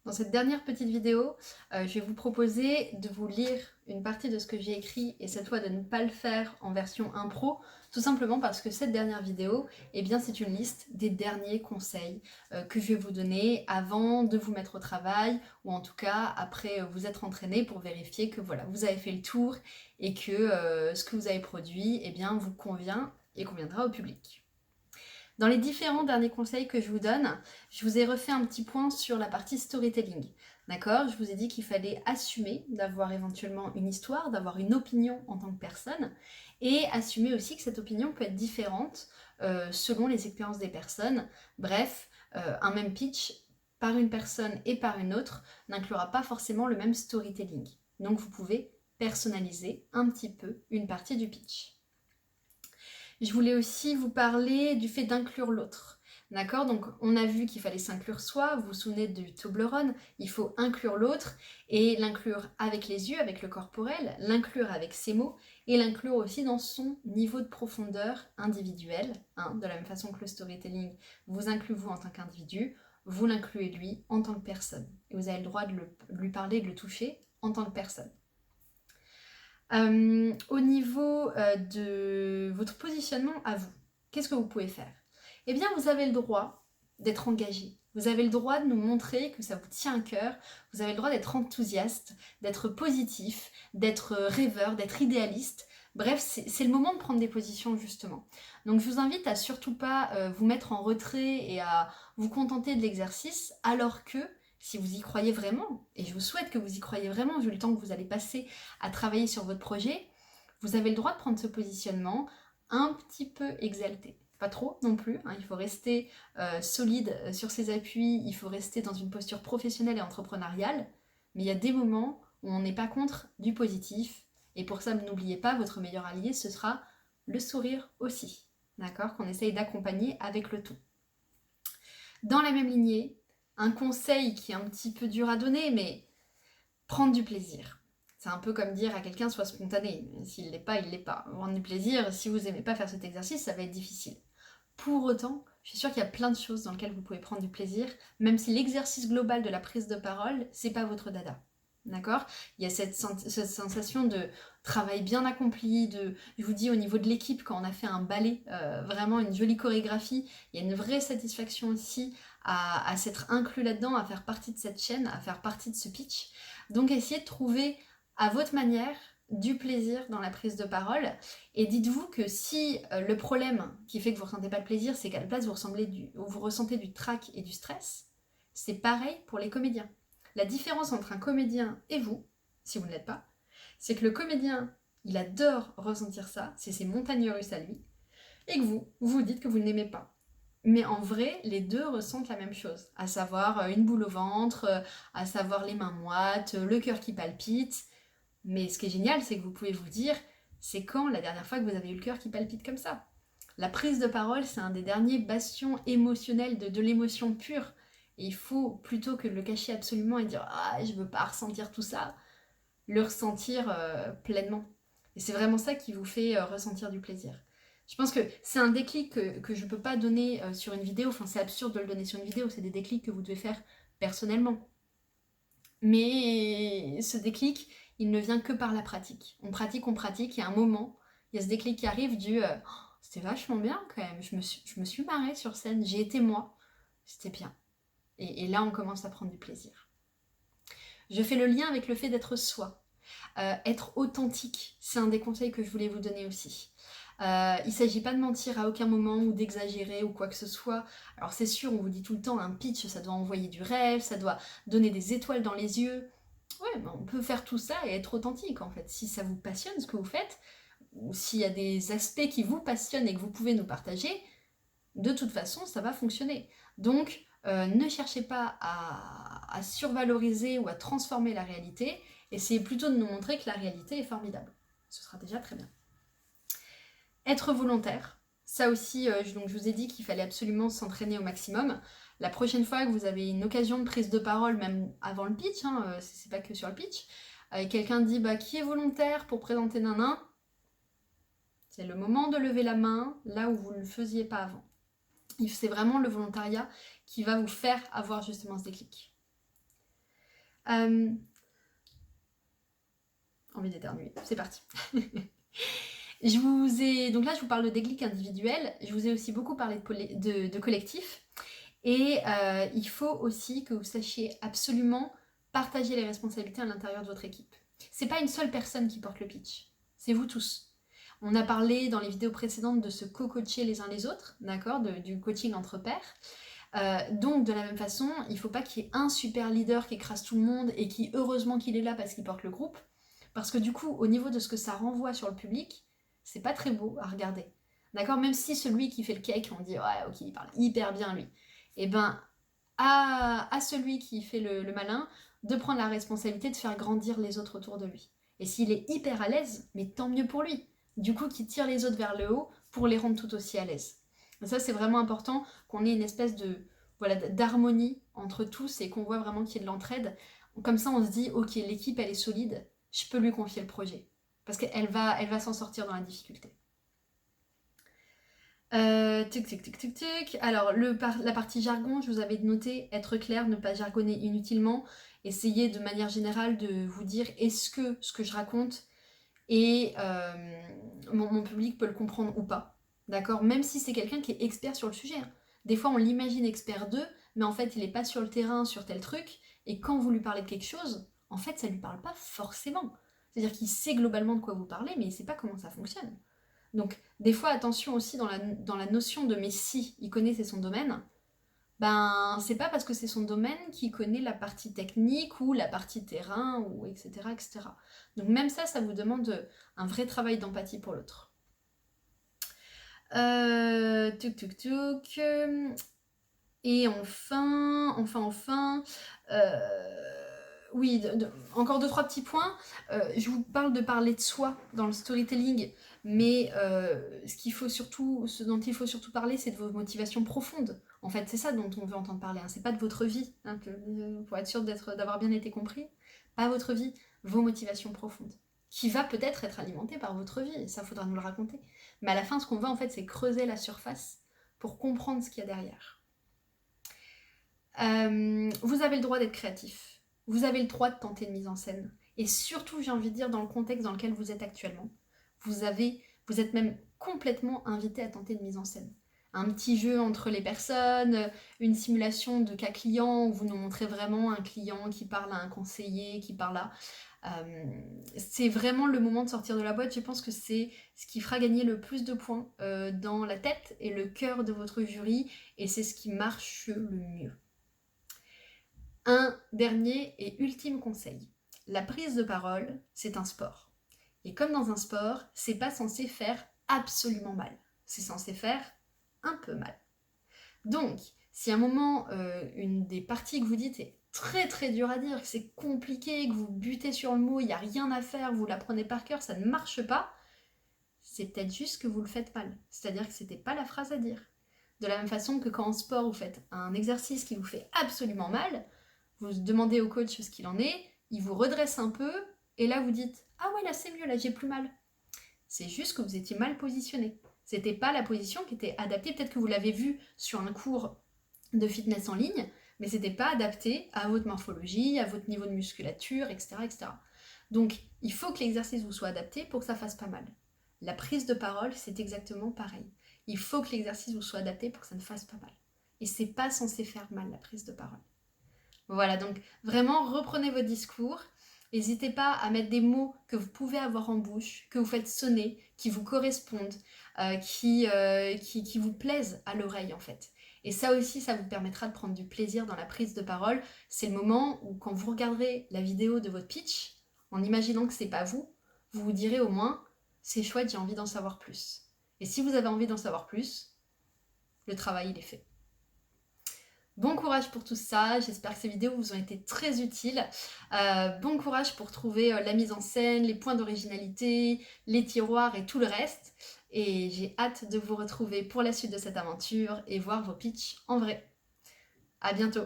Dans cette dernière petite vidéo, je vais vous proposer de vous lire une partie de ce que j'ai écrit et cette fois de ne pas le faire en version impro, tout simplement parce que cette dernière vidéo, eh bien, c'est une liste des derniers conseils que je vais vous donner avant de vous mettre au travail ou en tout cas après vous être entraîné pour vérifier que voilà, vous avez fait le tour et que ce que vous avez produit eh bien, vous convient et conviendra au public. Dans les différents derniers conseils que je vous donne, je vous ai refait un petit point sur la partie storytelling. D'accord? Je vous ai dit qu'il fallait assumer d'avoir éventuellement une histoire, d'avoir une opinion en tant que personne, et assumer aussi que cette opinion peut être différente selon les expériences des personnes. Bref, un même pitch par une personne et par une autre n'inclura pas forcément le même storytelling. Donc vous pouvez personnaliser un petit peu une partie du pitch. Je voulais aussi vous parler du fait d'inclure l'autre. D'accord? Donc on a vu qu'il fallait s'inclure soi, vous vous souvenez du Toblerone, il faut inclure l'autre et l'inclure avec les yeux, avec le corporel, l'inclure avec ses mots et l'inclure aussi dans son niveau de profondeur individuel, hein, de la même façon que le storytelling vous inclut vous en tant qu'individu, vous l'incluez lui en tant que personne. Et vous avez le droit de lui parler, de le toucher en tant que personne. Au niveau de votre positionnement à vous, qu'est-ce que vous pouvez faire? Eh bien, vous avez le droit d'être engagé. Vous avez le droit de nous montrer que ça vous tient à cœur. Vous avez le droit d'être enthousiaste, d'être positif, d'être rêveur, d'être idéaliste. Bref, c'est le moment de prendre des positions justement. Donc je vous invite à surtout pas vous mettre en retrait et à vous contenter de l'exercice alors que si vous y croyez vraiment, et je vous souhaite que vous y croyez vraiment vu le temps que vous allez passer à travailler sur votre projet, vous avez le droit de prendre ce positionnement un petit peu exalté. Pas trop non plus, hein, il faut rester solide sur ses appuis, il faut rester dans une posture professionnelle et entrepreneuriale, mais il y a des moments où on n'est pas contre du positif, et pour ça, n'oubliez pas, votre meilleur allié, ce sera le sourire aussi, d'accord, qu'on essaye d'accompagner avec le tout. Dans la même lignée, un conseil qui est un petit peu dur à donner, mais prendre du plaisir. C'est un peu comme dire à quelqu'un sois spontané. S'il l'est pas, il l'est pas. Prendre du plaisir, si vous aimez pas faire cet exercice, ça va être difficile. Pour autant, je suis sûre qu'il y a plein de choses dans lesquelles vous pouvez prendre du plaisir, même si l'exercice global de la prise de parole, c'est pas votre dada. D'accord? Il y a cette sensation de travail bien accompli, je vous dis au niveau de l'équipe, quand on a fait un ballet, vraiment une jolie chorégraphie, il y a une vraie satisfaction aussi à s'être inclus là-dedans, à faire partie de cette chaîne, à faire partie de ce pitch. Donc essayez de trouver à votre manière du plaisir dans la prise de parole et dites-vous que si le problème qui fait que vous ne ressentez pas de plaisir, c'est qu'à la place vous ressentez du trac et du stress, c'est pareil pour les comédiens. La différence entre un comédien et vous, si vous ne l'êtes pas, c'est que le comédien, il adore ressentir ça, c'est ses montagnes russes à lui, et que vous dites que vous ne l'aimez pas. Mais en vrai, les deux ressentent la même chose, à savoir une boule au ventre, à savoir les mains moites, le cœur qui palpite. Mais ce qui est génial, c'est que vous pouvez vous dire, c'est quand la dernière fois que vous avez eu le cœur qui palpite comme ça? La prise de parole, c'est un des derniers bastions émotionnels de l'émotion pure. Et il faut, plutôt que de le cacher absolument et dire ah, je veux pas ressentir tout ça, le ressentir pleinement. Et c'est vraiment ça qui vous fait ressentir du plaisir. Je pense que c'est un déclic que je ne peux pas donner sur une vidéo, enfin c'est absurde de le donner sur une vidéo, c'est des déclics que vous devez faire personnellement. Mais ce déclic, il ne vient que par la pratique. On pratique, et à un moment, il y a ce déclic qui arrive du c'était vachement bien quand même, je me suis marrée sur scène, j'ai été moi, c'était bien. Et là, on commence à prendre du plaisir. Je fais le lien avec le fait d'être soi. Être authentique, c'est un des conseils que je voulais vous donner aussi. Il ne s'agit pas de mentir à aucun moment ou d'exagérer ou quoi que ce soit. Alors c'est sûr, on vous dit tout le temps, un pitch, ça doit envoyer du rêve, ça doit donner des étoiles dans les yeux. Ouais, on peut faire tout ça et être authentique en fait. Si ça vous passionne ce que vous faites, ou s'il y a des aspects qui vous passionnent et que vous pouvez nous partager, de toute façon, ça va fonctionner. Donc, ne cherchez pas à survaloriser ou à transformer la réalité, essayez plutôt de nous montrer que la réalité est formidable. Ce sera déjà très bien. Être volontaire, ça aussi, donc je vous ai dit qu'il fallait absolument s'entraîner au maximum. La prochaine fois que vous avez une occasion de prise de parole, même avant le pitch, hein, c'est pas que sur le pitch, et quelqu'un dit qui est volontaire pour présenter nanan, c'est le moment de lever la main là où vous ne le faisiez pas avant. C'est vraiment le volontariat qui va vous faire avoir justement ce déclic. Envie d'éternuer, c'est parti. Donc là, je vous parle de déclic individuel. Je vous ai aussi beaucoup parlé de collectif. Et il faut aussi que vous sachiez absolument partager les responsabilités à l'intérieur de votre équipe. C'est pas une seule personne qui porte le pitch, c'est vous tous. On a parlé dans les vidéos précédentes de se co-coacher les uns les autres, d'accord, du coaching entre pairs. Donc de la même façon, il ne faut pas qu'il y ait un super leader qui écrase tout le monde et qui, heureusement qu'il est là parce qu'il porte le groupe, parce que du coup, au niveau de ce que ça renvoie sur le public, c'est pas très beau à regarder. D'accord, même si celui qui fait le cake, on dit ouais, ok, il parle hyper bien lui. Et ben, à celui qui fait le malin, de prendre la responsabilité de faire grandir les autres autour de lui. Et s'il est hyper à l'aise, mais tant mieux pour lui. Du coup, qui tire les autres vers le haut pour les rendre tout aussi à l'aise. Et ça, c'est vraiment important qu'on ait une espèce d'harmonie entre tous et qu'on voit vraiment qu'il y ait de l'entraide. Comme ça, on se dit, ok, l'équipe, elle est solide, je peux lui confier le projet. Parce qu'elle va s'en sortir dans la difficulté. Tic. Alors, la partie jargon, je vous avais noté être clair, ne pas jargonner inutilement. Essayez de manière générale de vous dire est-ce que ce que je raconte et mon public peut le comprendre ou pas. D'accord. Même si c'est quelqu'un qui est expert sur le sujet. Hein. Des fois, on l'imagine expert d'eux, mais en fait, il n'est pas sur le terrain, sur tel truc. Et quand vous lui parlez de quelque chose, en fait, ça ne lui parle pas forcément. C'est-à-dire qu'il sait globalement de quoi vous parlez, mais il ne sait pas comment ça fonctionne. Donc, des fois, attention aussi dans la notion de mais si il connaît, c'est son domaine. Ben, c'est pas parce que c'est son domaine qu'il connaît la partie technique ou la partie terrain, ou etc., etc. Donc, même ça vous demande un vrai travail d'empathie pour l'autre. Et enfin, oui, encore 2-3 petits points. Je vous parle de parler de soi dans le storytelling, mais ce dont il faut surtout parler, c'est de vos motivations profondes. En fait, c'est ça dont on veut entendre parler. Hein. C'est pas de votre vie, hein, pour être sûr d'avoir bien été compris. Pas votre vie, vos motivations profondes, qui va peut-être être alimentée par votre vie. Et ça, faudra nous le raconter. Mais à la fin, ce qu'on veut en fait, c'est creuser la surface pour comprendre ce qu'il y a derrière. Vous avez le droit d'être créatif. Vous avez le droit de tenter une mise en scène. Et surtout, j'ai envie de dire, dans le contexte dans lequel vous êtes actuellement, vous êtes même complètement invité à tenter une mise en scène. Un petit jeu entre les personnes, une simulation de cas client où vous nous montrez vraiment un client qui parle à un conseiller, qui parle à... c'est vraiment le moment de sortir de la boîte. Je pense que c'est ce qui fera gagner le plus de points dans la tête et le cœur de votre jury, et c'est ce qui marche le mieux. Un dernier et ultime conseil. La prise de parole, c'est un sport. Et comme dans un sport, c'est pas censé faire absolument mal. C'est censé faire un peu mal. Donc, si à un moment, une des parties que vous dites est très très dure à dire, que c'est compliqué, que vous butez sur le mot, il n'y a rien à faire, vous la prenez par cœur, ça ne marche pas, c'est peut-être juste que vous le faites mal. C'est-à-dire que c'était pas la phrase à dire. De la même façon que quand en sport, vous faites un exercice qui vous fait absolument mal, vous demandez au coach ce qu'il en est, il vous redresse un peu, et là vous dites « Ah ouais, là c'est mieux, là j'ai plus mal ». C'est juste que vous étiez mal positionné. C'était pas la position qui était adaptée. Peut-être que vous l'avez vu sur un cours de fitness en ligne, mais c'était pas adapté à votre morphologie, à votre niveau de musculature, etc. etc. Donc, il faut que l'exercice vous soit adapté pour que ça fasse pas mal. La prise de parole, c'est exactement pareil. Il faut que l'exercice vous soit adapté pour que ça ne fasse pas mal. Et c'est pas censé faire mal, la prise de parole. Voilà, donc vraiment, reprenez votre discours. N'hésitez pas à mettre des mots que vous pouvez avoir en bouche, que vous faites sonner, qui vous correspondent, qui vous plaisent à l'oreille en fait. Et ça aussi, ça vous permettra de prendre du plaisir dans la prise de parole. C'est le moment où quand vous regarderez la vidéo de votre pitch, en imaginant que c'est pas vous, vous vous direz au moins « c'est chouette, j'ai envie d'en savoir plus ». Et si vous avez envie d'en savoir plus, le travail il est fait. Bon courage pour tout ça, j'espère que ces vidéos vous ont été très utiles. Bon courage pour trouver la mise en scène, les points d'originalité, les tiroirs et tout le reste. Et j'ai hâte de vous retrouver pour la suite de cette aventure et voir vos pitchs en vrai. À bientôt.